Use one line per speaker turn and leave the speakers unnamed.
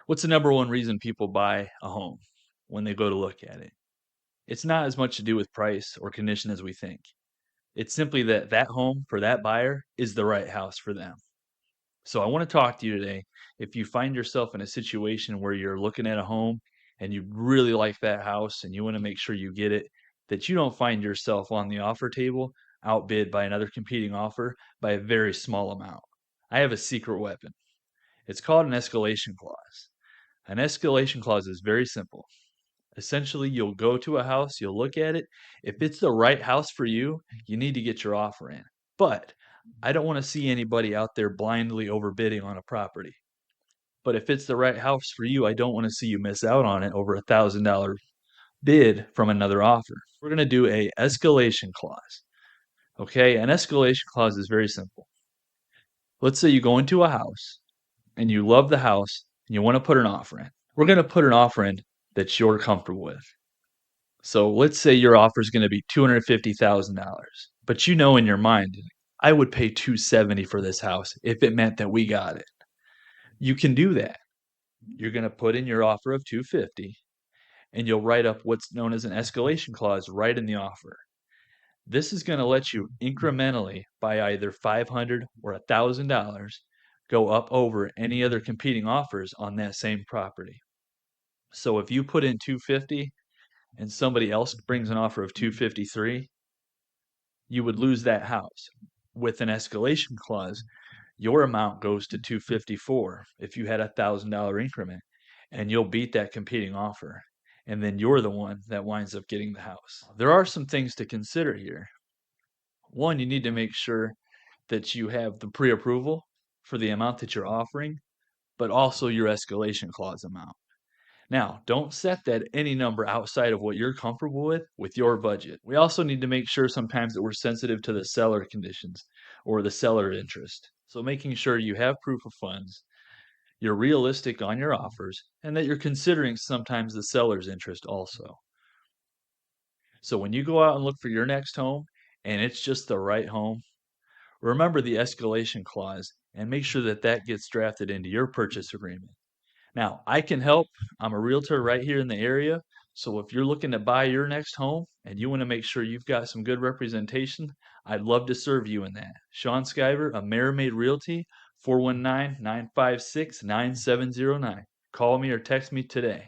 What's the number one reason people buy a home when they go to look at it? It's not as much to do with price or condition as we think. It's simply that that home for that buyer is the right house for them. So I want to talk to you today. If you find yourself in a situation where you're looking at a home and you really like that house and you want to make sure you get it, that you don't find yourself on the offer table outbid by another competing offer by a very small amount. I have a secret weapon. It's called an escalation clause. An escalation clause is very simple. Essentially, you'll go to a house, you'll look at it. If it's the right house for you, you need to get your offer in. But I don't want to see anybody out there blindly overbidding on a property. But if it's the right house for you, I don't want to see you miss out on it over $1,000 bid from another offer. We're going to do a escalation clause. Okay, an escalation clause is very simple. Let's say you go into a house and you love the house and you want to put an offer in. We're going to put an offer in that you're comfortable with. So let's say your offer is going to be $250,000, but you know in your mind, I would pay 270 for this house if it meant that we got it. You can do that. You're going to put in your offer of 250 and you'll write up what's known as an escalation clause right in the offer. This is going to let you incrementally by either 500 or $1,000 go up over any other competing offers on that same property. So if you put in 250 and somebody else brings an offer of 253, you would lose that house. With an escalation clause, your amount goes to 254 if you had $1,000 increment, and you'll beat that competing offer. And then you're the one that winds up getting the house. There are some things to consider here. One, you need to make sure that you have the pre-approval for the amount that you're offering, but also your escalation clause amount. Now, don't set that any number outside of what you're comfortable with your budget. We also need to make sure sometimes that we're sensitive to the seller conditions or the seller interest. So making sure you have proof of funds, you're realistic on your offers, and that you're considering sometimes the seller's interest also. So when you go out and look for your next home and it's just the right home, remember the escalation clause and make sure that that gets drafted into your purchase agreement. Now, I can help. I'm a realtor right here in the area. So if you're looking to buy your next home and you want to make sure you've got some good representation, I'd love to serve you in that. Sean Skyver of Merrimaid Realty, 419-956-9709. Call me or text me today.